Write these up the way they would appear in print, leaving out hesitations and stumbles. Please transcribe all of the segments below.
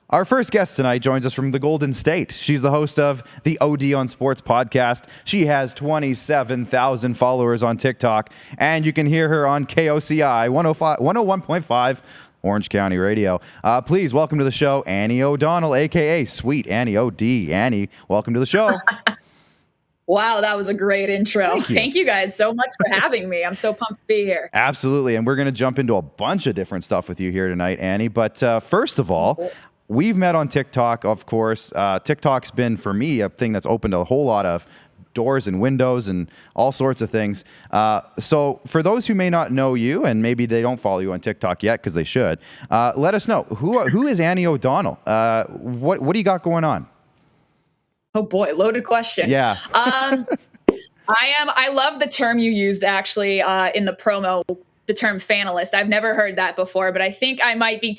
Our first guest tonight joins us from the Golden State. She's the host of the OD on Sports podcast. She has 27,000 followers on TikTok, and you can hear her on KOCI 101.5 Orange County Radio. Please welcome to the show, Annie O'Donnell, a.k.a. Sweet Annie O.D. Annie, welcome to the show. Wow, that was a great intro. Thank you guys so much for having me. I'm so pumped to be here. Absolutely, and we're going to jump into a bunch of different stuff with you here tonight, Annie. But first of all, we've met on TikTok, of course. TikTok's been, for me, a thing that's opened a whole lot of doors and windows and all sorts of things. So for those who may not know you, and maybe they don't follow you on TikTok yet because they should, let us know. Who is Annie O'Donnell? What do you got going on? Oh boy, loaded question. Yeah. I love the term you used actually in the promo, the term fanalist. I've never heard that before, but I think I might be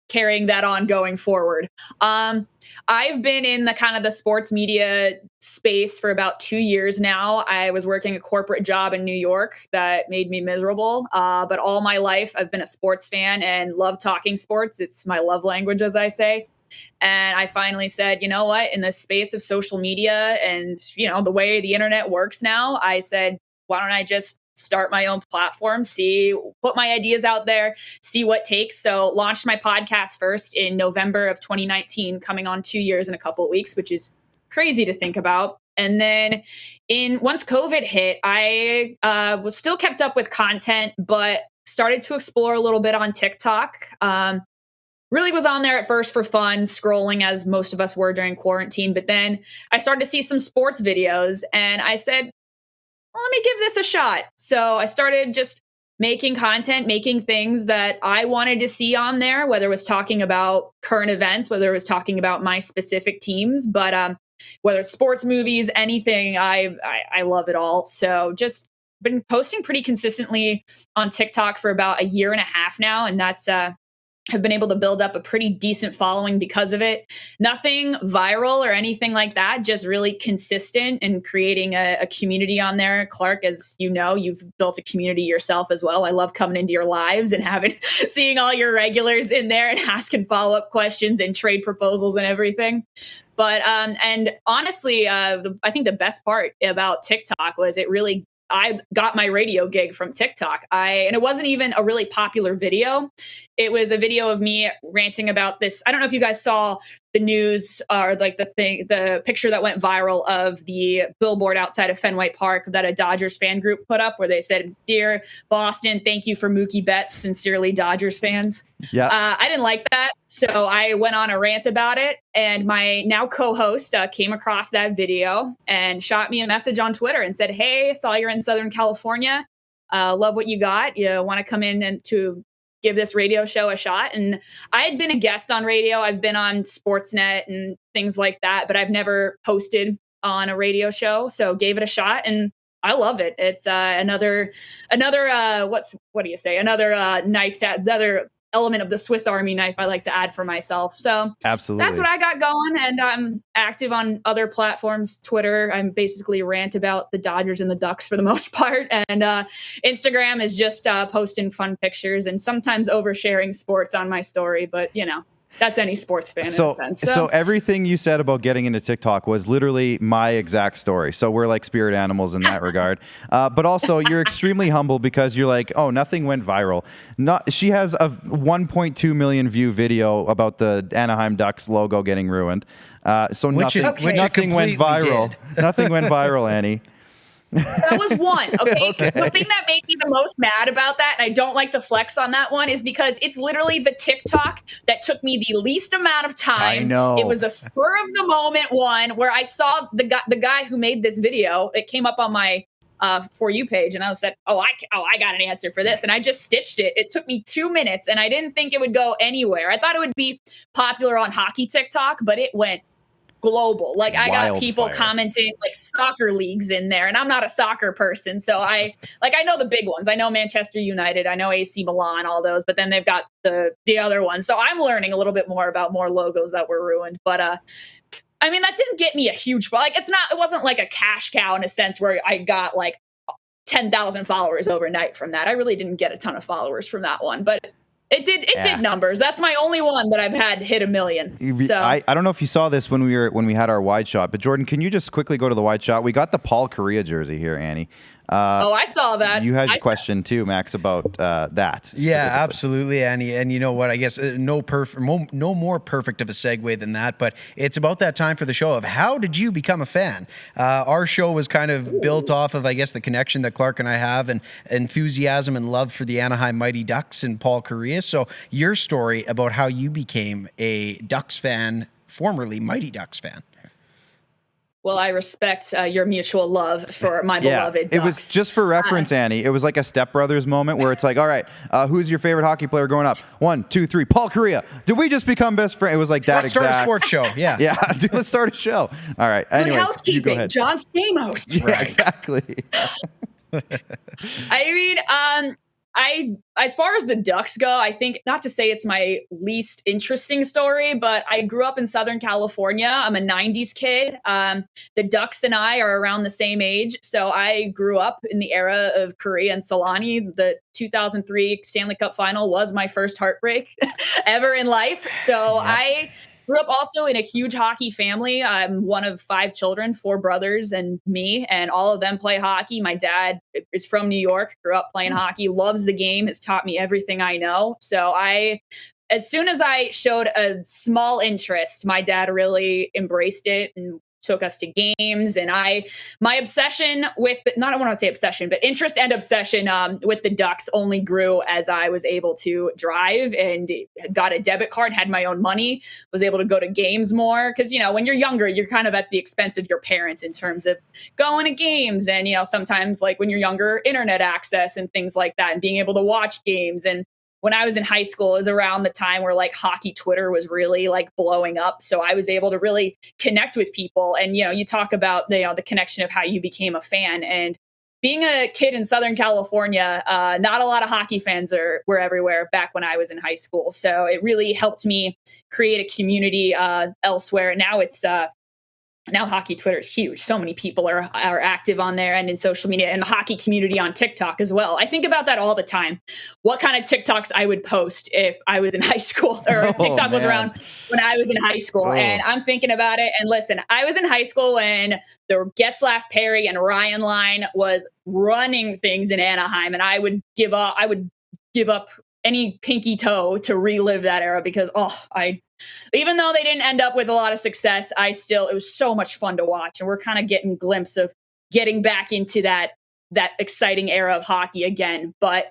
carrying that on going forward. I've been in the sports media space for about 2 years now. I was working a corporate job in New York that made me miserable. But all my life, I've been a sports fan and love talking sports. It's my love language, as I say. And I finally said, you know what, in the space of social media and, the way the internet works now, I said, why don't I just start my own platform, put my ideas out there, see what takes. So launched my podcast first in November of 2019, coming on 2 years in a couple of weeks, which is crazy to think about. And then once COVID hit, I was still kept up with content, but started to explore a little bit on TikTok. Really was on there at first for fun, scrolling as most of us were during quarantine. But then I started to see some sports videos and I said, well, let me give this a shot. So I started just making content, making things that I wanted to see on there, whether it was talking about current events, whether it was talking about my specific teams, but whether it's sports, movies, anything, I love it all. So just been posting pretty consistently on TikTok for about a year and a half now. And that's have been able to build up a pretty decent following because of it. Nothing viral or anything like that, just really consistent and creating a community on there. Clark, as you know, you've built a community yourself as well. I love coming into your lives and seeing all your regulars in there and asking follow-up questions and trade proposals and everything. But, and honestly, I think the best part about TikTok was I got my radio gig from TikTok. And it wasn't even a really popular video. It was a video of me ranting about this. I don't know if you guys saw the news or the picture that went viral of the billboard outside of Fenway Park that a Dodgers fan group put up where they said, "Dear Boston, thank you for Mookie Betts. Sincerely, Dodgers fans." Yeah. I didn't like that. So I went on a rant about it. And my now co-host came across that video and shot me a message on Twitter and said, "Hey, saw you're in Southern California. Love what you got. You want to come in and to give this radio show a shot?" And I had been a guest on radio. I've been on Sportsnet and things like that, but I've never hosted on a radio show. So gave it a shot and I love it. It's another element of the Swiss Army knife I like to add for myself. So absolutely, that's what I got going. And I'm active on other platforms. Twitter, I'm basically rant about the Dodgers and the Ducks for the most part. And Instagram is just posting fun pictures and sometimes oversharing sports on my story. But, that's any sports fan in a sense. So everything you said about getting into TikTok was literally my exact story. So we're like spirit animals in that regard. But also you're extremely humble because you're like, oh, nothing went viral. She has a 1.2 million view video about the Anaheim Ducks logo getting ruined. So nothing went viral. Nothing went viral, Annie. That was one. Okay? The thing that made me the most mad about that, and I don't like to flex on that one, is because it's literally the TikTok that took me the least amount of time. I know. It was a spur of the moment one where I saw the guy who made this video. It came up on my For You page, and I said, I got an answer for this, and I just stitched it. It took me 2 minutes, and I didn't think it would go anywhere. I thought it would be popular on hockey TikTok, but it went global. Like I got people commenting like soccer leagues in there, and I'm not a soccer person, so I know the big ones. I know Manchester United, I know AC Milan, all those, but then they've got the other ones. So I'm learning a little bit more about more logos that were ruined. But I mean, that didn't get me a huge it wasn't like a cash cow in a sense where I got like 10,000 followers overnight from that. I really didn't get a ton of followers from that one, but It did numbers. That's my only one that I've had hit 1 million. So I don't know if you saw this when we had our wide shot, but Jordan, can you just quickly go to the wide shot? We got the Paul Kariya jersey here, Annie. I saw that. You had a question too, Max, about that. Yeah, absolutely, Annie. And you know what? I guess no more perfect of a segue than that. But it's about that time for the show of how did you become a fan? Our show was kind of built off of, I guess, the connection that Clark and I have, and enthusiasm and love for the Anaheim Mighty Ducks and Paul Kariya. So your story about how you became a Ducks fan, formerly Mighty Ducks fan. Well, I respect your mutual love for my beloved Ducks. It was just for reference, Annie. It was like a Step Brothers moment where it's like, all right, who's your favorite hockey player growing up? 1, 2, 3, Paul Kariya. Did we just become best friends? It was like that Let's start a sports show. Yeah. Yeah, let's start a show. All right. Anyways, housekeeping. You go ahead. John Stamos. Yeah, exactly. I mean, as far as the Ducks go, I think, not to say it's my least interesting story, but I grew up in Southern California. I'm a 90s kid. The Ducks and I are around the same age. So I grew up in the era of Kariya and Solani. The 2003 Stanley Cup final was my first heartbreak ever in life. So yep. I grew up also in a huge hockey family. I'm one of 5 children, 4 brothers and me, and all of them play hockey. My dad is from New York, grew up playing hockey, loves the game, has taught me everything I know. So as soon as I showed a small interest, my dad really embraced it and took us to games. And my obsession with, I don't want to say obsession, but interest and obsession with the Ducks only grew as I was able to drive and got a debit card, had my own money, was able to go to games more. Because, when you're younger, you're kind of at the expense of your parents in terms of going to games. And, sometimes like when you're younger, internet access and things like that, and being able to watch games. And when I was in high school, it was around the time where like hockey Twitter was really like blowing up. So I was able to really connect with people. And, you talk about, the connection of how you became a fan. And being a kid in Southern California, not a lot of hockey fans were everywhere back when I was in high school. So it really helped me create a community elsewhere. Now hockey Twitter is huge. So many people are active on there and in social media, and the hockey community on TikTok as well. I think about that all the time. What kind of TikToks I would post if I was in high school, or TikTok was around when I was in high school. And I'm thinking about it. And listen, I was in high school when the Getzlaff, Perry, and Ryan line was running things in Anaheim, and I would give up any pinky toe to relive that era because even though they didn't end up with a lot of success, it was so much fun to watch. And we're kind of getting a glimpse of getting back into that exciting era of hockey again. But,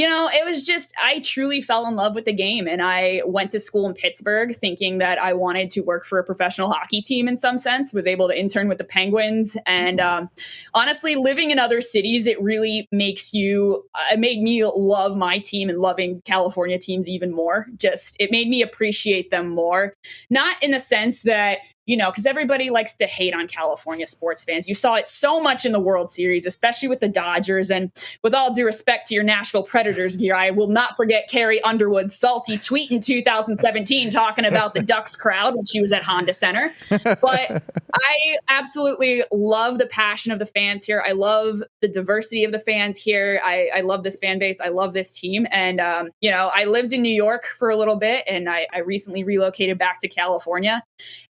it was just, I truly fell in love with the game. And I went to school in Pittsburgh thinking that I wanted to work for a professional hockey team in some sense, was able to intern with the Penguins. And honestly, living in other cities, it really it made me love my team and loving California teams even more. It made me appreciate them more. Not in the sense that, because everybody likes to hate on California sports fans. You saw it so much in the World Series, especially with the Dodgers. And with all due respect to your Nashville Predators gear, I will not forget Carrie Underwood's salty tweet in 2017 talking about the Ducks crowd when she was at Honda Center. But I absolutely love the passion of the fans here. I love the diversity of the fans here. I love this fan base. I love this team. And, I lived in New York for a little bit, and I recently relocated back to California.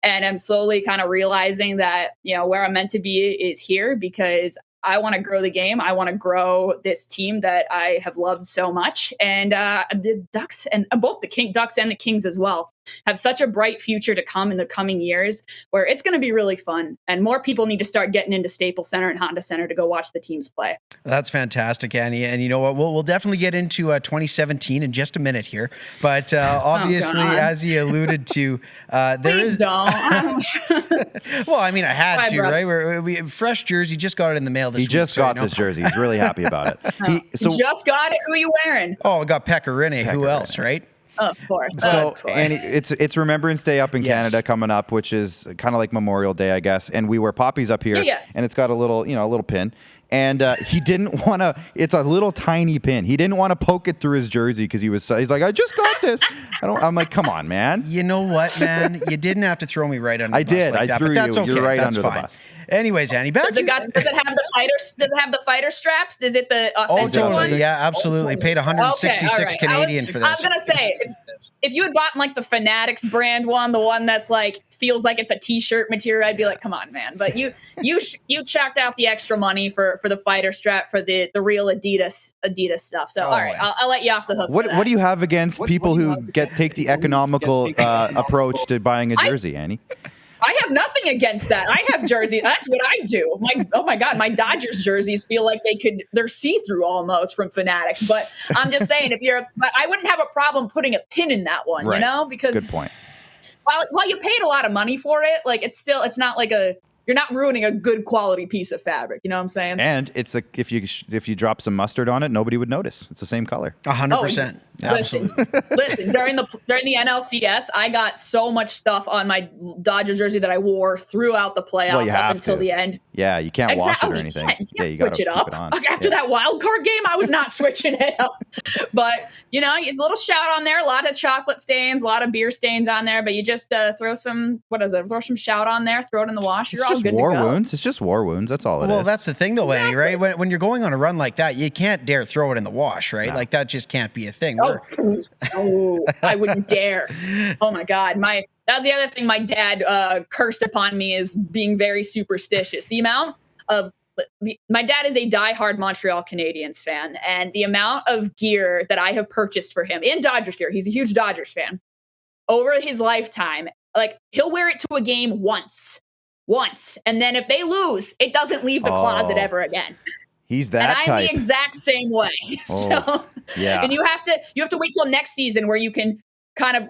And I'm slowly kind of realizing that, where I'm meant to be is here, because I want to grow the game. I want to grow this team that I have loved so much. And the Ducks, and both the Ducks and the Kings as well, have such a bright future to come in the coming years, where it's going to be really fun. And more people need to start getting into Staples Center and Honda Center to go watch the teams play. That's fantastic, Annie. And you know what? We'll definitely get into 2017 in just a minute here. But obviously, as you alluded to, Please don't. Well, I mean, I had to, right? We fresh jersey, just got it in the mail this week. He just got this jersey. He's really happy about it. Just got it. Who are you wearing? Oh, I got Pecorine. Who else, right? Of course. So, and it's Remembrance Day up in Canada coming up, which is kind of like Memorial Day, I guess. And we wear poppies up here, and it's got a little, a little pin. And he didn't want to. It's a little tiny pin. He didn't want to poke it through his jersey because he's like, I just got this. I'm like, come on, man. You know what, man? You didn't have to throw me right under the bus. I did. Like I threw you. That's okay. You're right That's under fine. the bus. Anyways, Annie, back Does it have the fighters? Does it have the fighter straps? Is it the offensive totally. one? Yeah, absolutely. Paid 166 Okay, all right. Canadian for this. I was gonna say, if you had bought like the Fanatics brand one, the one that's like feels like it's a t-shirt material, I'd be like, come on, man. But you checked out the extra money for the fighter strap for the real Adidas stuff. So all right, I'll let you off the hook. What do you have against people who take the economical approach to buying a jersey, Annie? I have nothing against that. I have jerseys. That's what I do. Oh my God, my Dodgers jerseys feel like they're see-through almost from Fanatics. But I'm just saying, but I wouldn't have a problem putting a pin in that one, right. Because good point. While you paid a lot of money for it, like it's not like you're not ruining a good quality piece of fabric. You know what I'm saying? And it's like if you drop some mustard on it, nobody would notice. It's the same color. 100%. Absolutely. Listen, during the NLCS, I got so much stuff on my Dodger jersey that I wore throughout the playoffs up until the end. Yeah, you can't wash it or anything. You can't switch it up. After that wild card game, I was not switching it up. But it's a little shout on there, a lot of chocolate stains, a lot of beer stains on there. But you just throw some shout on there, throw it in the wash. You're all good to go. Wounds. It's just war wounds. That's all it is. Well, that's the thing, though, Annie. Right? When you're going on a run like that, you can't dare throw it in the wash, right? No. Like that just can't be a thing. I wouldn't dare. Oh my God. That's the other thing my dad cursed upon me is being very superstitious. My dad is a diehard Montreal Canadiens fan, and the amount of gear that I have purchased for him in Dodgers gear, he's a huge Dodgers fan, over his lifetime, like he'll wear it to a game once, and then if they lose, it doesn't leave the closet ever again. He's that type. And I'm the exact same way. So, yeah. And you have to wait till next season where you can kind of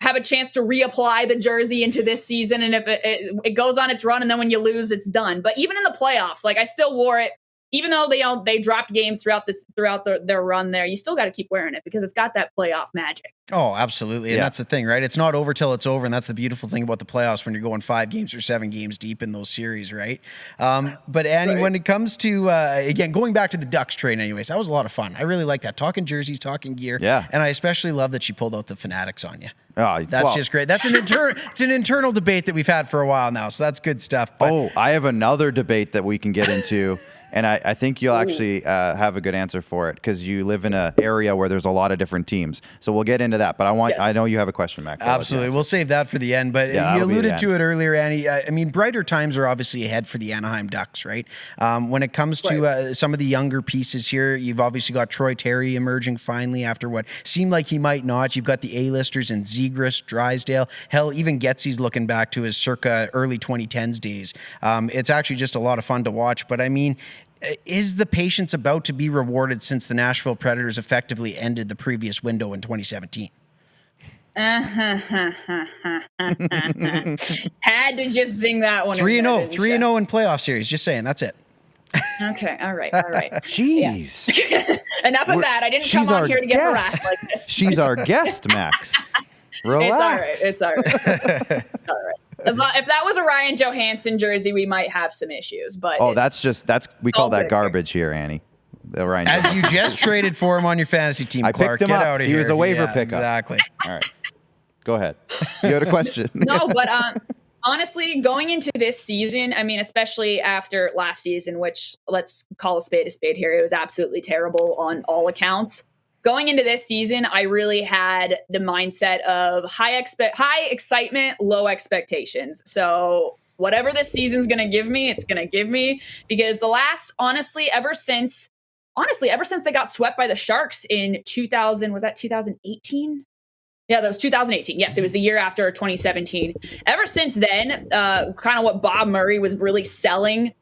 have a chance to reapply the jersey into this season. And if it goes on its run and then when you lose, it's done. But even in the playoffs, like I still wore it, even though they dropped games throughout their run there, you still got to keep wearing it because it's got that playoff magic. Oh, absolutely. And that's the thing, right? It's not over till it's over. And that's the beautiful thing about the playoffs when you're going 5 games or 7 games deep in those series, right? But Annie, when it comes to, again, going back to the Ducks trade anyways, that was a lot of fun. I really like that. Talking jerseys, talking gear. Yeah. And I especially love that she pulled out the Fanatics on you. Oh, that's just great. That's it's an internal debate that we've had for a while now. So that's good stuff. But, I have another debate that we can get into. And I think you'll actually have a good answer for it because you live in an area where there's a lot of different teams. So we'll get into that. But I know you have a question, Mac. Absolutely. We'll save that for the end. But you alluded to it earlier, Annie. I mean, brighter times are obviously ahead for the Anaheim Ducks, right? When it comes to some of the younger pieces here, you've obviously got Troy Terry emerging finally after what seemed like he might not. You've got the A-listers in Zegras, Drysdale. Hell, even Getsy's looking back to his circa early 2010s days. It's actually just a lot of fun to watch. But I mean, is the patience about to be rewarded since the Nashville Predators effectively ended the previous window in 2017? Had to just sing that one. 3-0 in playoff series. Just saying, that's it. Okay, all right. Jeez. Yeah. Enough of that. I didn't come on here to get harassed like this. She's our guest, Max. Relax. It's all right. It's all right. If that was a Ryan Johansson jersey, we might have some issues. But we call that garbage here, Annie. Ryan As Johansson. you just traded for him on your fantasy team, I Clark. picked him Get up. out of he here. was a waiver pickup. Exactly. All right. Go ahead. You had a question. No, but honestly, going into this season, I mean, especially after last season, which let's call a spade here, it was absolutely terrible on all accounts. Going into this season, I really had the mindset of high excitement, low expectations. So whatever this season's going to give me, it's going to give me, because ever since they got swept by the Sharks in 2018? Yeah, that was 2018. Yes, it was the year after 2017. Ever since then, kind of what Bob Murray was really selling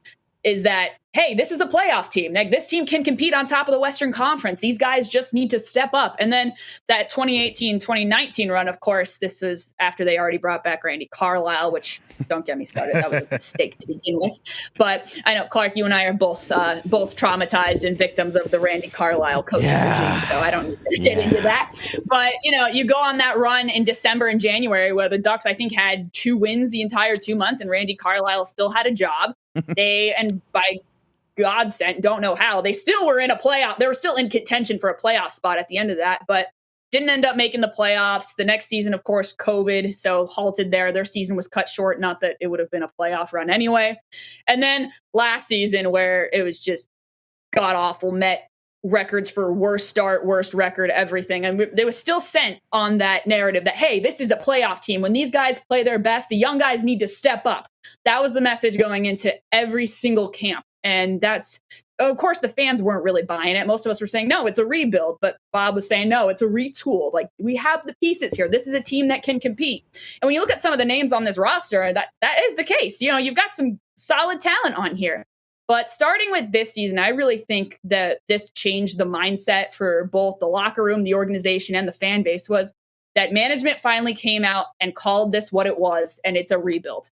is that, hey, this is a playoff team. Like, this team can compete on top of the Western Conference. These guys just need to step up. And then that 2018-2019 run, of course, this was after they already brought back Randy Carlyle, which, don't get me started, that was a mistake to begin with. But I know, Clark, you and I are both traumatized and victims of the Randy Carlyle coaching regime, so I don't need to get into that. But, you go on that run in December and January where the Ducks, I think, had 2 wins the entire 2 months, and Randy Carlyle still had a job. And by God sent, don't know how, they still were in a playoff. They were still in contention for a playoff spot at the end of that. But didn't end up making the playoffs. The next season, of course, COVID, so halted there. Their season was cut short, not that it would have been a playoff run anyway. And then last season, where it was just god awful, met records for worst start, worst record, everything. And they was still sent on that narrative that, hey, this is a playoff team. When these guys play their best, the young guys need to step up. That was the message going into every single camp. And that's, of course, the fans weren't really buying it. Most of us were saying, no, it's a rebuild. But Bob was saying, no, it's a retool. Like, we have the pieces here. This is a team that can compete. And when you look at some of the names on this roster, that is the case. You know, you've got some solid talent on here. But starting with this season, I really think that this changed the mindset for both the locker room, the organization, and the fan base, was that management finally came out and called this what it was, and it's a rebuild.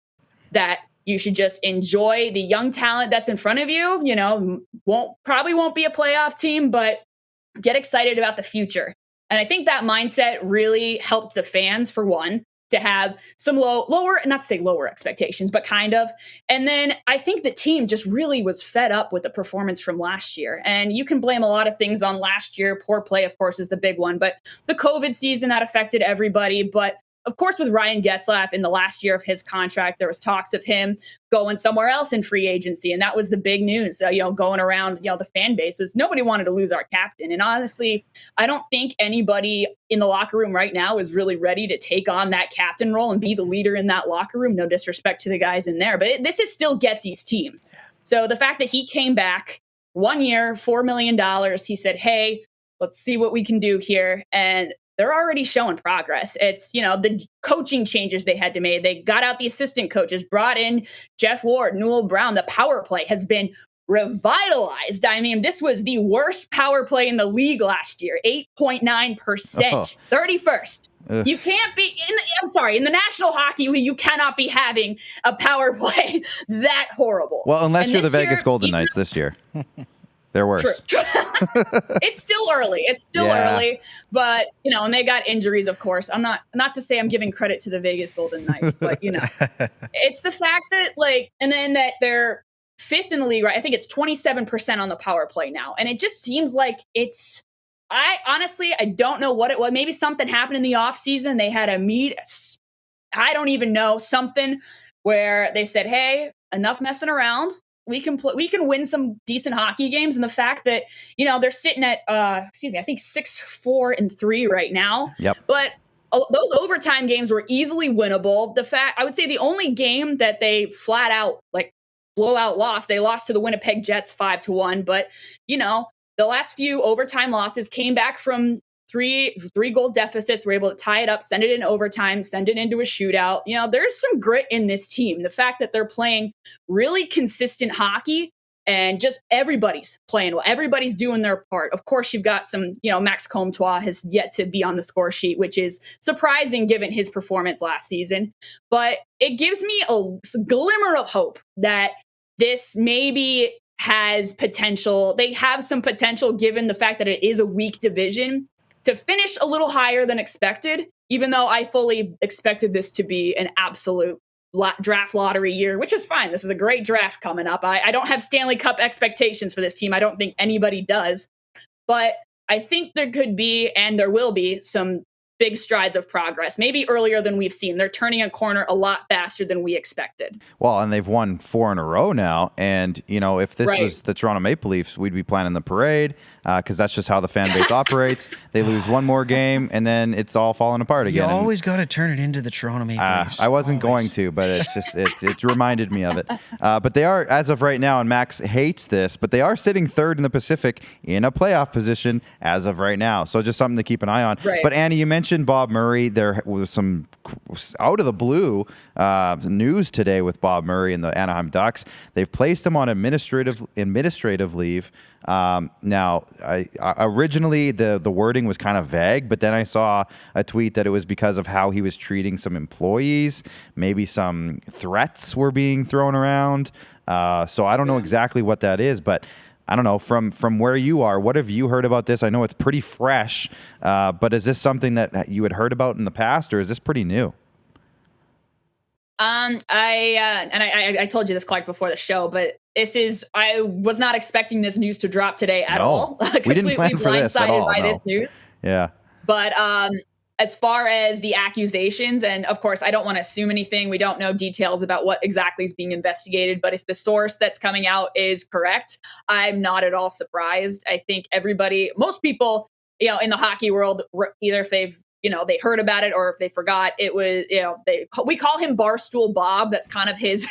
That you should just enjoy the young talent that's in front of you. You know, probably won't be a playoff team, but get excited about the future. And I think that mindset really helped the fans, for one, to have some lower, not to say lower expectations, but kind of. And then I think the team just really was fed up with the performance from last year. And you can blame a lot of things on last year. Poor play, of course, is the big one. But the COVID season, that affected everybody. But of course, with Ryan Getzlaf in the last year of his contract, there was talks of him going somewhere else in free agency. And that was the big news, going around, the fan bases. Nobody wanted to lose our captain. And honestly, I don't think anybody in the locker room right now is really ready to take on that captain role and be the leader in that locker room. No disrespect to the guys in there, but this is still Getsy's team. So the fact that he came back 1 year, $4 million, he said, hey, let's see what we can do here. And they're already showing progress. It's, the coaching changes they had to make. They got out the assistant coaches, brought in Jeff Ward, Newell Brown. The power play has been revitalized. I mean, this was the worst power play in the league last year, 8.9%, 31st. You can't be in the National Hockey League, you cannot be having a power play that horrible. Well, unless you're the Vegas Golden Knights this year. They're worse. True. It's still early. Early, but and they got injuries, of course. I'm not to say I'm giving credit to the Vegas Golden Knights, but it's the fact that and then that they're fifth in the league, right? I think it's 27% on the power play now, and it just seems like it's. I don't know what it was. Maybe something happened in the off season. They had a meet. I don't even know, something where they said, "Hey, enough messing around. We can win some decent hockey games." And the fact that, they're sitting at, I think 6-4-3 right now. Yep. But those overtime games were easily winnable. I would say the only game that they flat out blowout lost, they lost to the Winnipeg Jets 5-1. But, the last few overtime losses came back from three goal deficits, were able to tie it up, send it in overtime, send it into a shootout. There's some grit in this team. The fact that they're playing really consistent hockey and just everybody's playing well. Everybody's doing their part. Of course, you've got some, Max Comtois has yet to be on the score sheet, which is surprising given his performance last season. But it gives me a glimmer of hope that this maybe has potential. They have some potential given the fact that it is a weak division to finish a little higher than expected, even though I fully expected this to be an absolute draft lottery year, which is fine. This is a great draft coming up. I don't have Stanley Cup expectations for this team. I don't think anybody does. But I think there could be, and there will be, some big strides of progress, maybe earlier than we've seen. They're turning a corner a lot faster than we expected. Well, and they've won 4 in a row now. And, if this was the Toronto Maple Leafs, we'd be planning the parade because that's just how the fan base operates. They lose one more game, and then it's all falling apart again. You always got to turn it into the Toronto Maple Leafs. I wasn't going to, but it's just it reminded me of it. But they are, as of right now, and Max hates this, but they are sitting third in the Pacific in a playoff position as of right now. So just something to keep an eye on. Right. But Annie, you mentioned Bob Murray. There was some out of the blue news today with Bob Murray and the Anaheim Ducks. They've placed him on administrative leave. Now, originally the wording was kind of vague, but then I saw a tweet that it was because of how he was treating some employees. Maybe some threats were being thrown around. So I don't know exactly what that is, but I don't know, from where you are, what have you heard about this? I know it's pretty fresh, but is this something that you had heard about in the past, or is this pretty new? I told you this, Clark, before the show, but I was not expecting this news to drop today at all. We didn't plan for this at all. Completely blindsided by this news. Yeah. But as far as the accusations, and of course, I don't want to assume anything. We don't know details about what exactly is being investigated. But if the source that's coming out is correct, I'm not at all surprised. I think most people, in the hockey world, either if they've they heard about it or if they forgot, it was, we call him Barstool Bob. That's kind of his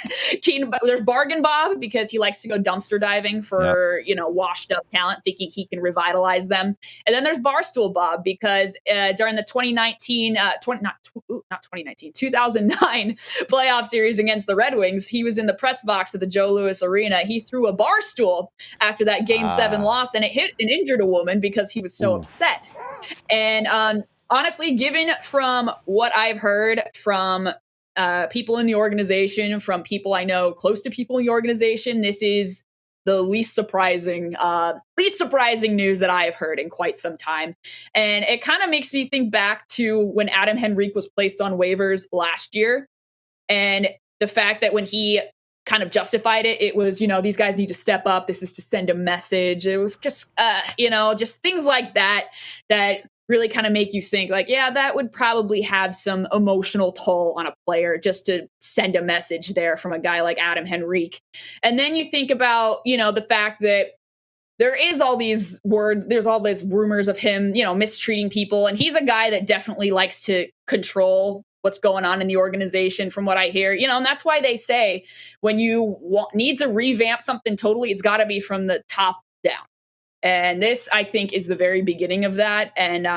there's Bargain Bob because he likes to go dumpster diving for, washed up talent, thinking he can revitalize them. And then there's Barstool Bob because during the 2009 playoff series against the Red Wings, he was in the press box at the Joe Louis Arena. He threw a bar stool after that Game 7 loss, and it hit and injured a woman because he was so upset. And honestly, given from what I've heard from people in the organization, from people I know close to people in the organization, this is the least surprising news that I have heard in quite some time. And it kind of makes me think back to when Adam Henrique was placed on waivers last year. And the fact that when he kind of justified it, it was, these guys need to step up. This is to send a message. It was just, just things like that really kind of make you think like, yeah, that would probably have some emotional toll on a player just to send a message there from a guy like Adam Henrique. And then you think about, the fact that there is all these there's all these rumors of him, mistreating people. And he's a guy that definitely likes to control what's going on in the organization from what I hear, and that's why they say when you need to revamp something totally, it's got to be from the top down. And this, I think, is the very beginning of that. And,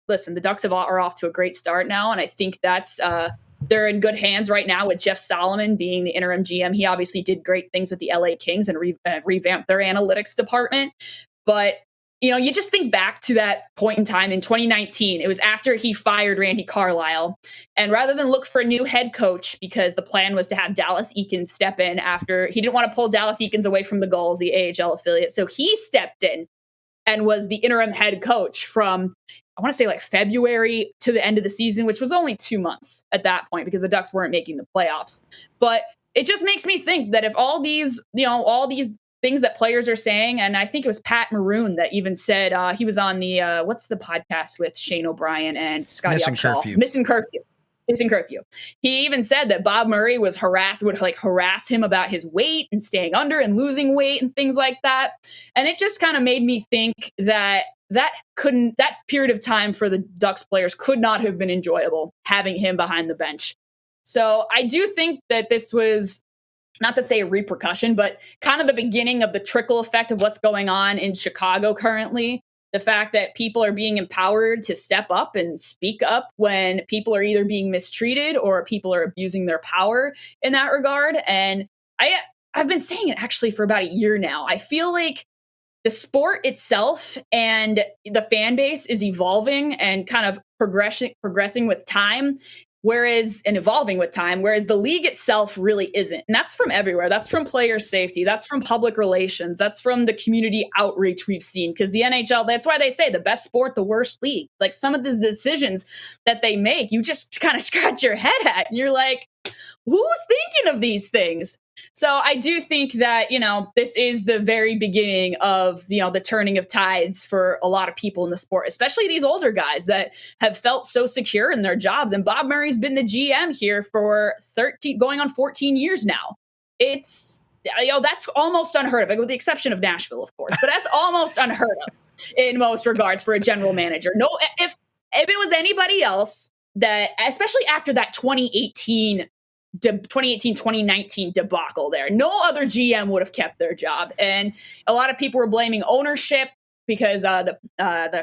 listen, the Ducks are off to a great start now. And I think they're in good hands right now with Jeff Solomon being the interim GM. He obviously did great things with the LA Kings and revamped their analytics department. But, you just think back to that point in time in 2019. It was after he fired Randy Carlyle. And rather than look for a new head coach, because the plan was to have Dallas Eakins step in after he didn't want to pull Dallas Eakins away from the Gulls, the AHL affiliate. So he stepped in and was the interim head coach from, I want to say like February to the end of the season, which was only 2 months at that point because the Ducks weren't making the playoffs. But it just makes me think that if all these things that players are saying, and I think it was Pat Maroon that even said he was on the what's the podcast with Shane O'Brien and Scotty Upshall? Missing Curfew. Missing Curfew. He even said that Bob Murray would harass him about his weight and staying under and losing weight and things like that. And it just kind of made me think that period of time for the Ducks players could not have been enjoyable having him behind the bench. So I do think that this was, not to say a repercussion, but kind of the beginning of the trickle effect of what's going on in Chicago currently. The fact that people are being empowered to step up and speak up when people are either being mistreated or people are abusing their power in that regard. And I've been saying it actually for about a year now. I feel like the sport itself and the fan base is evolving and kind of progressing with time. And evolving with time, whereas the league itself really isn't. And that's from everywhere. That's from player safety. That's from public relations. That's from the community outreach we've seen. Because the NHL, that's why they say the best sport, the worst league. Like some of the decisions that they make, you just kind of scratch your head at. And you're like, who's thinking of these things? So I do think that, this is the very beginning of, the turning of tides for a lot of people in the sport, especially these older guys that have felt so secure in their jobs. And Bob Murray's been the GM here for 14 years now. It's, that's almost unheard of, with the exception of Nashville, of course, but that's almost unheard of in most regards for a general manager. No, if it was anybody else that, especially after that 2018-2019 debacle there, no other GM would have kept their job. And a lot of people were blaming ownership because the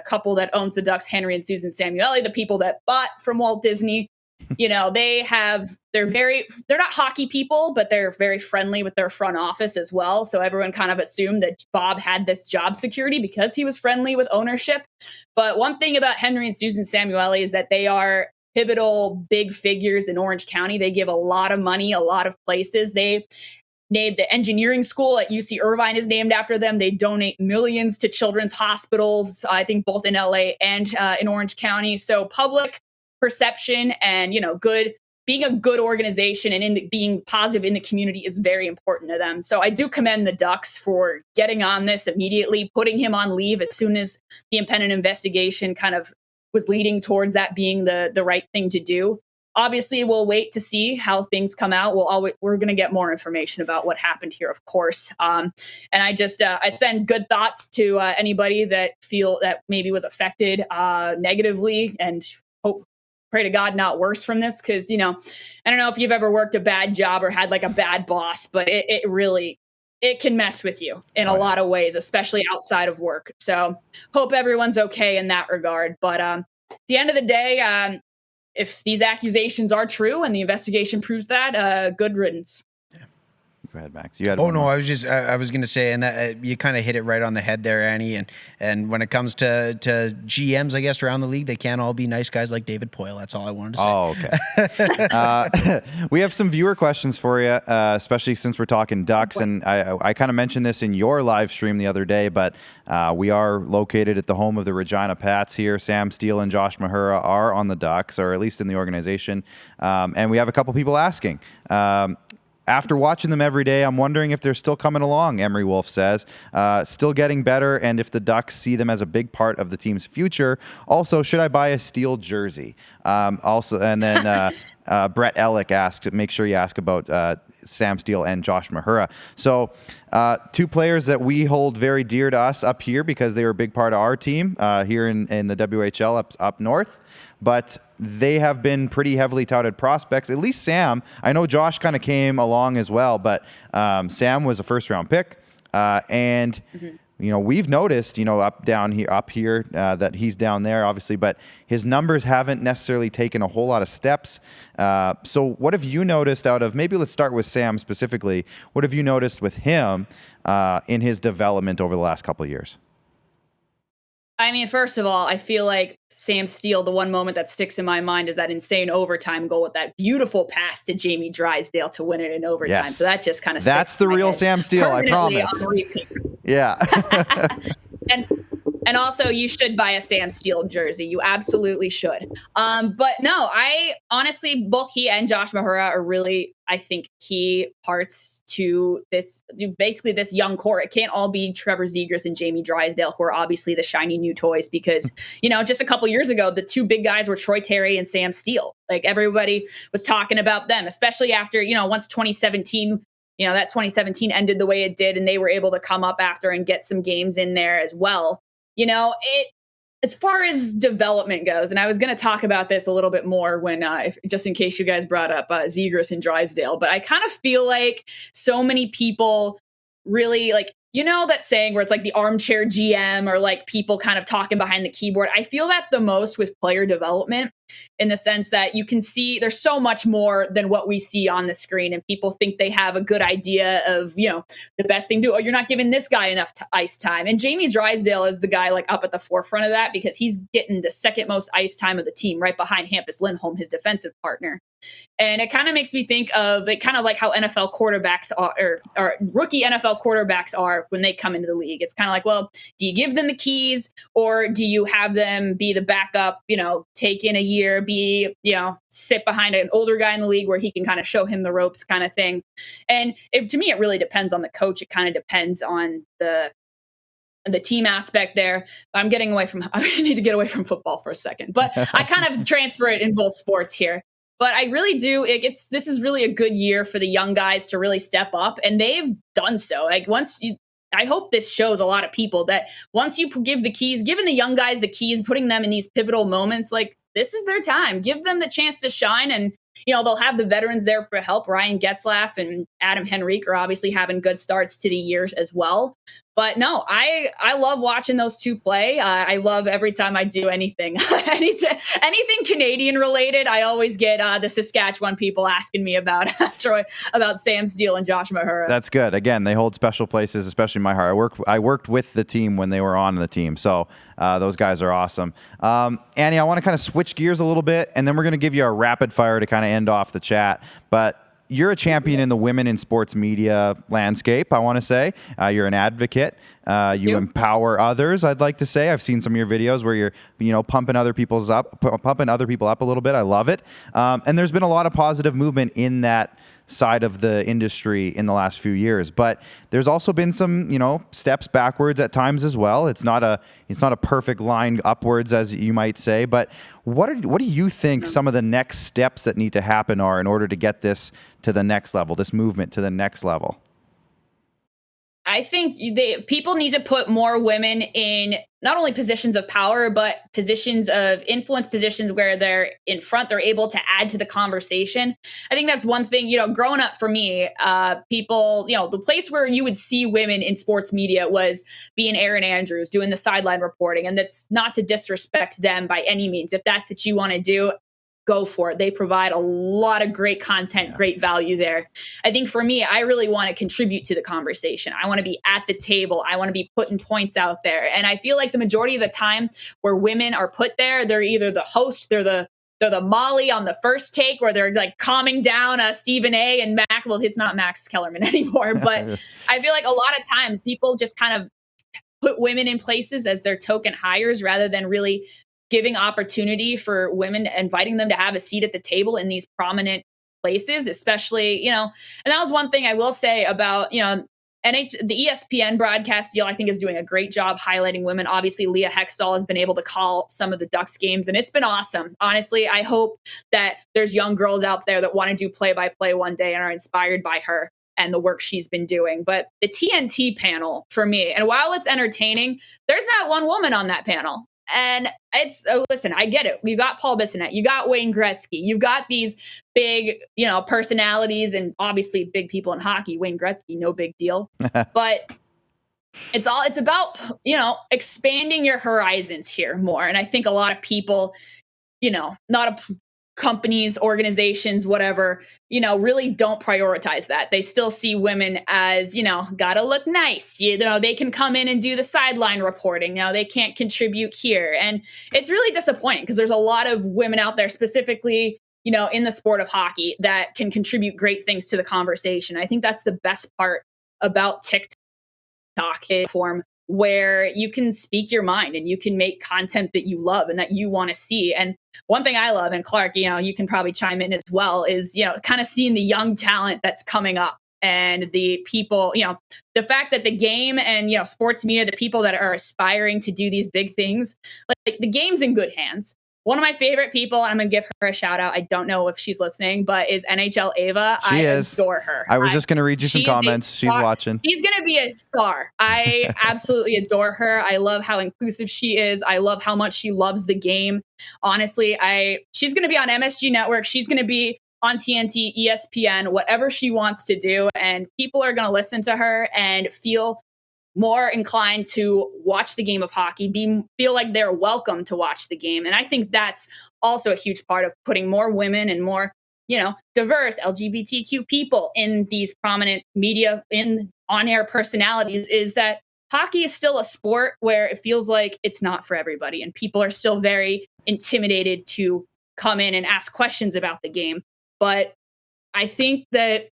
couple that owns the Ducks, Henry and Susan Samueli, the people that bought from Walt Disney, they're not hockey people, but they're very friendly with their front office as well. So everyone kind of assumed that Bob had this job security because he was friendly with ownership. But one thing about Henry and Susan Samueli is that they are pivotal big figures in Orange County. They give a lot of money, a lot of places. They named the engineering school at UC Irvine is named after them. They donate millions to children's hospitals, I think both in LA and in Orange County. So public perception and, being a good organization and being positive in the community is very important to them. So I do commend the Ducks for getting on this immediately, putting him on leave as soon as the independent investigation kind of was leading towards that being the right thing to do. Obviously, we'll wait to see how things come out. We're going to get more information about what happened here, of course. And I send good thoughts to anybody that feel that maybe was affected negatively, and pray to God not worse from this. Because I don't know if you've ever worked a bad job or had like a bad boss, but it really can mess with you in a lot of ways, especially outside of work. So hope everyone's okay in that regard. But at the end of the day, if these accusations are true and the investigation proves that, good riddance. Go ahead, Max. You had I was going to say, and that you kind of hit it right on the head there, Annie. And when it comes to GMs, I guess around the league, they can't all be nice guys like David Poyle. That's all I wanted to say. Oh, okay. We have some viewer questions for you, especially since we're talking Ducks. And I kind of mentioned this in your live stream the other day, but we are located at the home of the Regina Pats here. Sam Steele and Josh Mahura are on the Ducks, or at least in the organization. And we have a couple people asking. After watching them every day, I'm wondering if they're still coming along, Emery Wolf says. Still getting better, and if the Ducks see them as a big part of the team's future. Also, should I buy a Steele jersey? Brett Ellick asked, make sure you ask about Sam Steele and Josh Mahura. So two players that we hold very dear to us up here because they were a big part of our team here in the WHL up north. But they have been pretty heavily touted prospects. At least Sam. I know Josh kind of came along as well, but Sam was a first-round pick. We've noticed, up here, that he's down there, obviously, but his numbers haven't necessarily taken a whole lot of steps. So what have you noticed maybe let's start with Sam specifically. What have you noticed with him in his development over the last couple of years? I mean, first of all, I feel like Sam Steele, the one moment that sticks in my mind is that insane overtime goal with that beautiful pass to Jamie Drysdale to win it in overtime. Yes. So that just kind of That's the real Sam Steele, I promise. Yeah. And also, you should buy a Sam Steele jersey. You absolutely should. But no, I honestly, both he and Josh Mahura are really, I think, key parts to this young core. It can't all be Trevor Zegras and Jamie Drysdale, who are obviously the shiny new toys, because, just a couple years ago, the two big guys were Troy Terry and Sam Steele. Like, everybody was talking about them, especially after, once 2017, that 2017 ended the way it did, and they were able to come up after and get some games in there as well. As far as development goes, and I was going to talk about this a little bit more when, just in case you guys brought up Zegras and Drysdale, but I kind of feel like so many people really that saying where it's like the armchair GM, or like people kind of talking behind the keyboard. I feel that the most with player development, in the sense that you can see there's so much more than what we see on the screen, and people think they have a good idea of, the best thing to do. Oh, you're not giving this guy enough ice time. And Jamie Drysdale is the guy like up at the forefront of that, because he's getting the second most ice time of the team, right behind Hampus Lindholm, his defensive partner. And it kind of makes me think of it kind of like how NFL quarterbacks are, or rookie NFL quarterbacks are when they come into the league. It's kind of like, well, do you give them the keys, or do you have them be the backup, take in a year, sit behind an older guy in the league where he can kind of show him the ropes kind of thing. And to me, it really depends on the coach. It kind of depends on the team aspect there. I need to get away from football for a second, but I kind of transfer it in both sports here. But I really do. This is really a good year for the young guys to really step up, and they've done so. I hope this shows a lot of people that once you give giving the young guys the keys, putting them in these pivotal moments, like, this is their time. Give them the chance to shine, and they'll have the veterans there for help. Ryan Getzlaff and Adam Henrique are obviously having good starts to the years as well. But no, I love watching those two play. I love every time I do anything anything Canadian related. I always get the Saskatchewan people asking me about about Sam Steele and Josh Mahura. That's good. Again, they hold special places, especially in my heart. I worked with the team when they were on the team, so those guys are awesome. Annie, I want to kind of switch gears a little bit, and then we're going to give you a rapid fire to kind of end off the chat. But you're a champion in the women in sports media landscape, I want to say. You're an advocate. You empower others. I'd like to say I've seen some of your videos where you're, pumping other people up a little bit. I love it. And there's been a lot of positive movement in that side of the industry in the last few years, but there's also been some, steps backwards at times as well. It's not a perfect line upwards, as you might say, but what do you think some of the next steps that need to happen are in order to get this to the next level, this movement to the next level? I think people need to put more women in not only positions of power, but positions of influence, positions where they're in front, they're able to add to the conversation. I think that's one thing, growing up for me, people, the place where you would see women in sports media was being Erin Andrews doing the sideline reporting. And that's not to disrespect them by any means. If that's what you want to do, go for it. They provide a lot of great content, great value there. I think for me, I really want to contribute to the conversation. I want to be at the table. I want to be putting points out there. And I feel like the majority of the time where women are put there, they're either the host, they're the Molly on the first take, where they're like calming down Stephen A and Max. Well, it's not Max Kellerman anymore, but I feel like a lot of times people just kind of put women in places as their token hires rather than really giving opportunity for women, inviting them to have a seat at the table in these prominent places, especially, and that was one thing I will say about, the ESPN broadcast deal, I think, is doing a great job highlighting women. Obviously, Leah Hextall has been able to call some of the Ducks games, and it's been awesome. Honestly, I hope that there's young girls out there that want to do play-by-play one day and are inspired by her and the work she's been doing. But the TNT panel for me, and while it's entertaining, there's not one woman on that panel. And listen, I get it. You got Paul Bissonnette, you got Wayne Gretzky, you've got these big, personalities and obviously big people in hockey. Wayne Gretzky, no big deal. But it's about, expanding your horizons here more. And I think a lot of people, companies, organizations, whatever, really don't prioritize that. They still see women as, gotta look nice. They can come in and do the sideline reporting. They can't contribute here. And it's really disappointing because there's a lot of women out there specifically, in the sport of hockey that can contribute great things to the conversation. I think that's the best part about TikTok form, where you can speak your mind and you can make content that you love and that you want to see. And one thing I love, and Clark, you can probably chime in as well, is, kind of seeing the young talent that's coming up and the people, the fact that the game and, sports media, the people that are aspiring to do these big things, like the game's in good hands. One of my favorite people, I'm going to give her a shout out. I don't know if she's listening, but is NHL Ava. She is. Adore her. I was just going to read you some comments. She's watching. She's going to be a star. I absolutely adore her. I love how inclusive she is. I love how much she loves the game. Honestly, she's going to be on MSG Network. She's going to be on TNT, ESPN, whatever she wants to do. And people are going to listen to her and feel more inclined to watch the game of hockey, feel like they're welcome to watch the game. And I think that's also a huge part of putting more women and more, diverse LGBTQ people in these prominent media, in on-air personalities, is that hockey is still a sport where it feels like it's not for everybody. And people are still very intimidated to come in and ask questions about the game. But I think that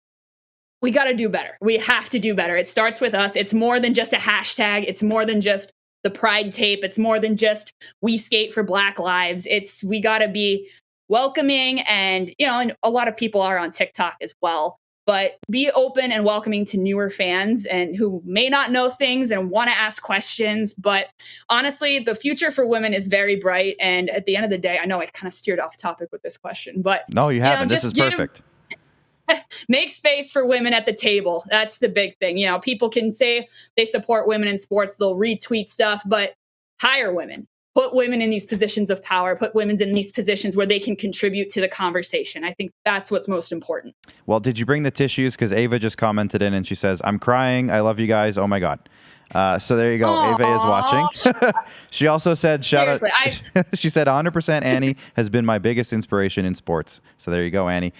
we got to do better. We have to do better. It starts with us. It's more than just a hashtag. It's more than just the pride tape. It's more than just we skate for Black lives. We got to be welcoming and a lot of people are on TikTok as well, but be open and welcoming to newer fans and who may not know things and want to ask questions. But honestly, the future for women is very bright. And at the end of the day, I know I kind of steered off topic with this question, but no, you haven't. This is perfect. Make space for women at the table. That's the big thing. People can say they support women in sports. They'll retweet stuff, but hire women. Put women in these positions of power. Put women in these positions where they can contribute to the conversation. I think that's what's most important. Well, did you bring the tissues? Because Ava just commented in and she says, I'm crying. I love you guys. Oh, my God. So there you go. Aww. Ava is watching. She also said, shout out. She said, 100% Annie has been my biggest inspiration in sports. So there you go, Annie.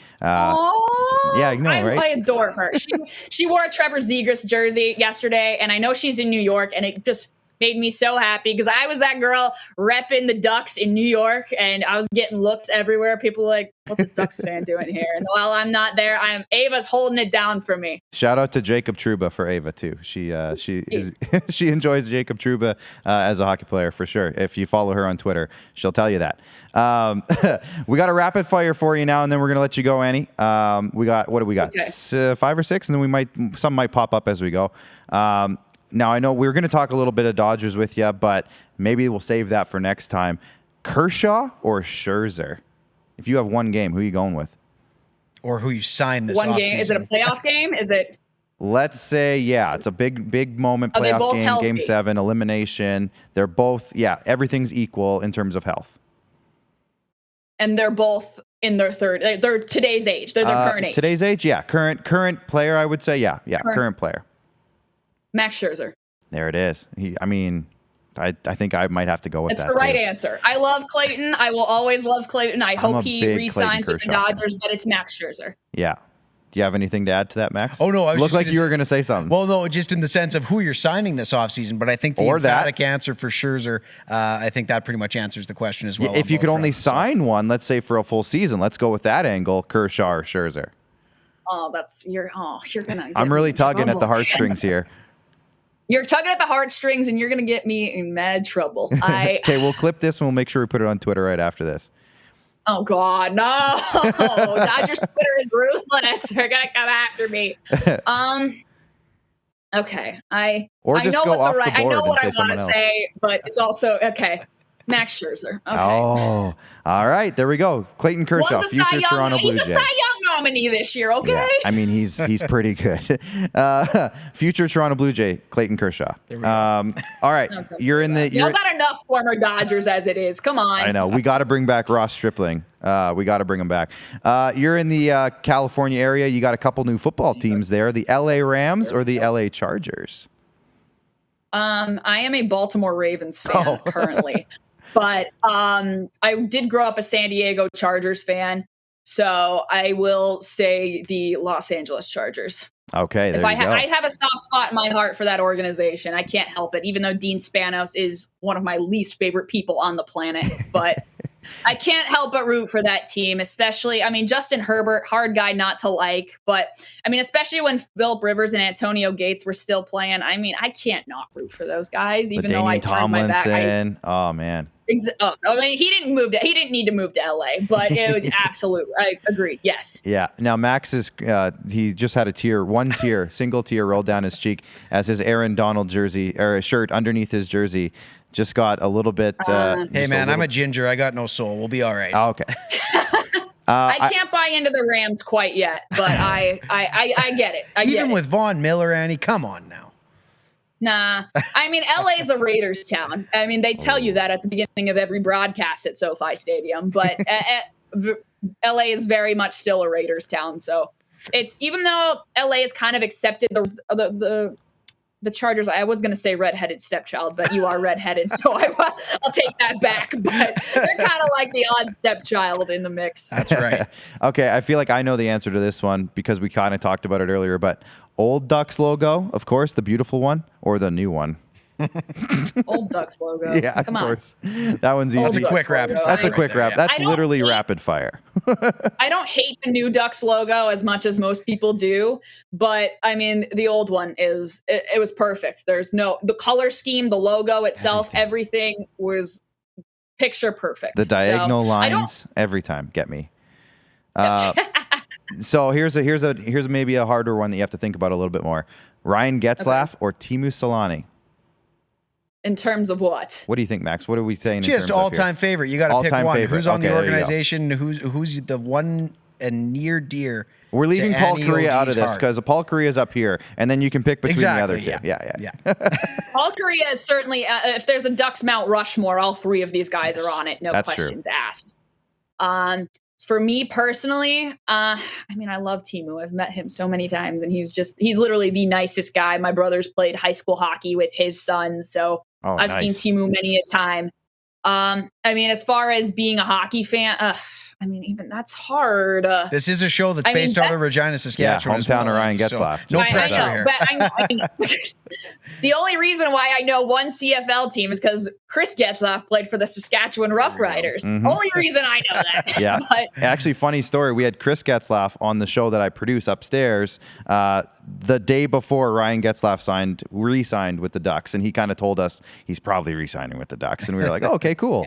Yeah, right? I adore her. She wore a Trevor Zegras jersey yesterday, and I know she's in New York, and it just made me so happy because I was that girl repping the Ducks in New York, and I was getting looked everywhere. People were like, what's a Ducks fan doing here? And while I'm not there, Ava's holding it down for me. Shout out to Jacob Trouba for Ava too. She she enjoys Jacob Trouba as a hockey player for sure. If you follow her on Twitter, she'll tell you that. We got a rapid fire for you now, and then we're gonna let you go, Annie. We got, what do we got? Okay. 5 or 6, and then some might pop up as we go. Now, I know we were going to talk a little bit of Dodgers with you, but maybe we'll save that for next time. Kershaw or Scherzer? If you have one game, who are you going with? Or who you signed this one offseason? Game? Is it a playoff game? Is it? Let's say, yeah, it's a big moment, playoff game, healthy? Game 7, elimination. They're both, everything's equal in terms of health. And they're both in their third. They're today's age. They're their current age. Today's age, yeah. Current player, I would say, yeah, current player. Max Scherzer. There it is. I think I might have to go with that. It's the right answer. I love Clayton. I will always love Clayton. I hope he re-signs with the Dodgers, but it's Max Scherzer. Yeah. Do you have anything to add to that, Max? Oh, no. I was Looked like you were going to say something. Well, no, just in the sense of who you're signing this offseason, but I think the emphatic answer for Scherzer, I think that pretty much answers the question as well. If you could only sign one, let's say for a full season, let's go with that angle, Kershaw or Scherzer. Oh, you're going to I'm really tugging at the heartstrings here. You're tugging at the heartstrings, and you're going to get me in mad trouble. Okay, we'll clip this, and we'll make sure we put it on Twitter right after this. Oh, God, no. Dodgers Twitter is ruthless. They're going to come after me. Okay. I know what I want to say, but it's also, okay. Max Scherzer. Okay. Oh, all right. There we go. Clayton Kershaw, future Toronto Blue Jay. He's a Cy Young nominee this year, okay? Yeah, I mean, he's pretty good. Future Toronto Blue Jay, Clayton Kershaw. All right. You're in the... Y'all got enough former Dodgers as it is. Come on. I know. We got to bring back Ross Stripling. We got to bring him back. You're in the California area. You got a couple new football teams there. The LA Rams or the LA Chargers? I am a Baltimore Ravens fan currently. But I did grow up a San Diego Chargers fan, so I will say the Los Angeles Chargers. Okay, there you go. I have a soft spot in my heart for that organization. I can't help it, even though Dean Spanos is one of my least favorite people on the planet. But I can't help but root for that team, especially, Justin Herbert, hard guy not to like. But, especially when Philip Rivers and Antonio Gates were still playing, I can't not root for those guys, even though I turned my back. Oh, man. He didn't need to move to LA, but it was absolutely. I agreed. Yes. Yeah. Now Max is he just had single tear roll down his cheek as his Aaron Donald jersey or shirt underneath his jersey just got a little bit. Hey man, I'm a ginger. I got no soul. We'll be all right. Oh, okay. I can't buy into the Rams quite yet, but I get it. Even with Von Miller, Annie, come on now. Nah. LA is a Raiders town. They tell you that at the beginning of every broadcast at SoFi Stadium, but LA is very much still a Raiders town. So it's, even though LA has kind of accepted the Chargers, I was going to say redheaded stepchild, but you are redheaded, so I'll take that back. But they're kind of like the odd stepchild in the mix. That's right. Okay, I feel like I know the answer to this one because we kind of talked about it earlier, but old Ducks logo, of course, the beautiful one, or the new one? Old Ducks logo. Yeah, come of on. Course. That one's easy. That's a quick rapid fire. That's a quick rap. That's literally rapid fire. I don't hate the new Ducks logo as much as most people do, but the old one it was perfect. There's the color scheme, the logo itself, everything was picture perfect. The diagonal lines every time get me. So here's maybe a harder one that you have to think about a little bit more. Ryan Getzlaff or Teemu Selanne? In terms of what? What do you think, Max? What are we saying? Just all-time favorite. You got to pick one. Favorite. Who's on the organization? Who's the one and near dear? We're leaving Paul Kariya out of this because Paul Kariya's up here, and then you can pick between the other two. Yeah. Paul Kariya is certainly. If there's a Ducks Mount Rushmore, all three of these guys are on it. No questions asked. For me personally, I love Teemu. I've met him so many times, and he's literally the nicest guy. My brother's played high school hockey with his sons, so I've seen Teemu many a time. I mean, as far as being a hockey fan, I mean, even that's hard. This is a show that's based out of Regina, Saskatchewan. Yeah, hometown of Ryan Getzlaf. So no I pressure know, here. but I mean, the only reason why I know one CFL team is because Chris Getzlaf played for the Saskatchewan Roughriders. Only reason I know that. Yeah. But, Actually, funny story. We had Chris Getzlaf on the show that I produce upstairs the day before Ryan Getzlaf re-signed with the Ducks, and he kind of told us he's probably re-signing with the Ducks, and we were like, oh, okay, cool.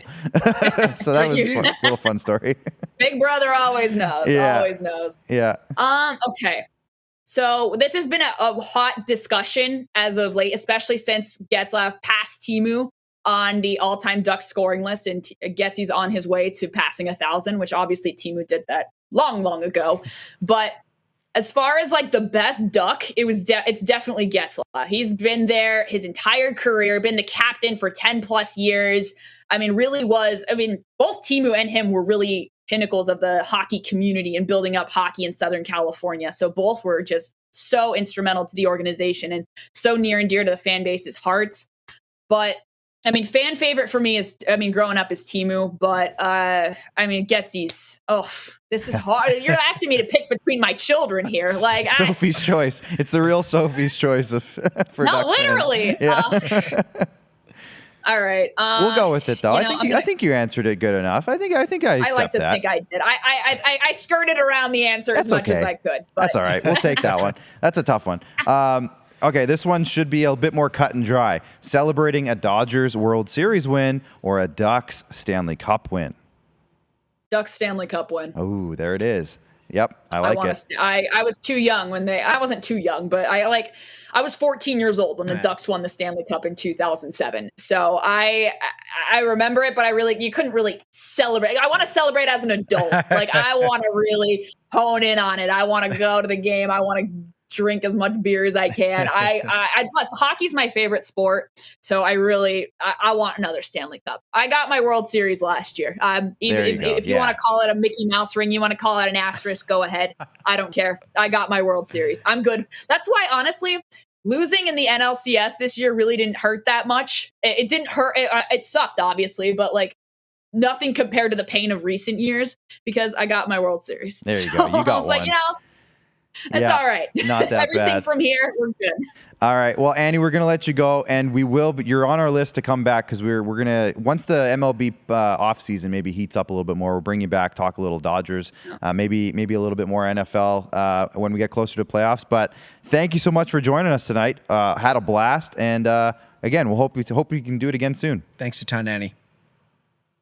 So that was a little fun story. Big brother always knows. Yeah. Always knows. Yeah. Okay. So this has been a hot discussion as of late, especially since Getzlaf passed Timu on the all-time Ducks scoring list, and Getsy's on his way to passing 1,000, which obviously Timu did that long ago. But as far as like the best Duck, it's definitely Getzlaf. He's been there his entire career, been the captain for 10 plus years. I mean, both Timu and him were really pinnacles of the hockey community and building up hockey in Southern California. So both were just so instrumental to the organization and so near and dear to the fan base's hearts. But I mean, fan favorite for me growing up is Timu, but Getsy's, this is hard. You're asking me to pick between my children here. Like Sophie's choice. It's the real Sophie's choice for no, Ducks literally. fans. Yeah. All right. We'll go with it though. I think you answered it good enough. I think I accept I like to that. think I did. I skirted around the answer as much as I could. But. That's all right. We'll take that one. That's a tough one. Okay, this one should be a bit more cut and dry. Celebrating a Dodgers World Series win or a Ducks Stanley Cup win? Ducks Stanley Cup win. Oh, there it is. Yep, I like it. I was too young when I wasn't too young, but I was 14 years old when the Ducks won the Stanley Cup in 2007. So I remember it, but you couldn't really celebrate. I want to celebrate as an adult. Like I want to really hone in on it. I want to go to the game. I want to drink as much beer as I can. Plus hockey's my favorite sport. So I want another Stanley Cup. I got my World Series last year. If you want to call it a Mickey Mouse ring, you want to call it an asterisk, go ahead. I don't care. I got my World Series. I'm good. That's why, honestly, losing in the NLCS this year really didn't hurt that much. It didn't hurt. It sucked, obviously, but like nothing compared to the pain of recent years because I got my World Series. There you go. You got I was one. like, it's all right. Not that Everything bad. from here, we're good. All right. Well, Annie, we're going to let you go, and we will. But you're on our list to come back because we're going to, once the MLB offseason maybe heats up a little bit more, we'll bring you back, talk a little Dodgers, maybe a little bit more NFL when we get closer to playoffs. But thank you so much for joining us tonight. Had a blast, and again, we'll hope we can do it again soon. Thanks a ton, Annie.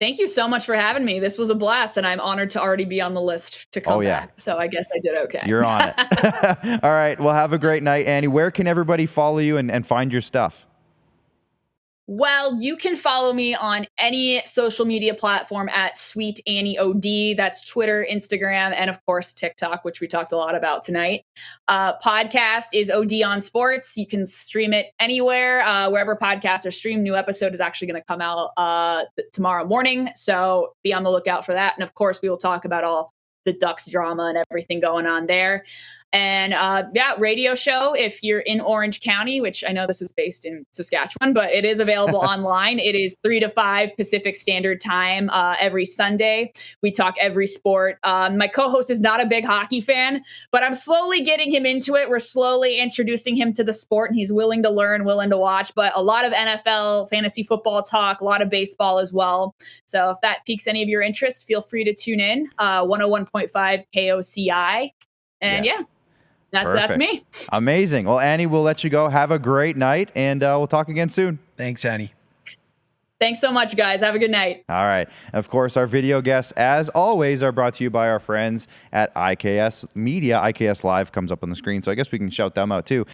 Thank you so much for having me. This was a blast, and I'm honored to already be on the list to come back. So I guess I did okay. You're on it. All right. Well, have a great night, Annie. Where can everybody follow you and find your stuff? Well, you can follow me on any social media platform at Sweet Annie OD. That's Twitter, Instagram, and of course TikTok, which we talked a lot about tonight. Podcast is OD on Sports. You can stream it anywhere, wherever podcasts are streamed. New episode is actually going to come out tomorrow morning, so be on the lookout for that. And of course, we will talk about all the Ducks drama and everything going on there. And radio show, if you're in Orange County, which I know this is based in Saskatchewan, but it is available online. It is 3 to 5 Pacific Standard Time every Sunday. We talk every sport. My co-host is not a big hockey fan, but I'm slowly getting him into it. We're slowly introducing him to the sport, and he's willing to learn, willing to watch. But a lot of NFL, fantasy football talk, a lot of baseball as well. So if that piques any of your interest, feel free to tune in. 101.5 KOCI. And that's me. Amazing. Well, Annie, we'll let you go. Have a great night, and we'll talk again soon. Thanks, Annie. Thanks so much, guys. Have a good night. All right. And of course, our video guests, as always, are brought to you by our friends at IKS Media. IKS Live comes up on the screen, so I guess we can shout them out too.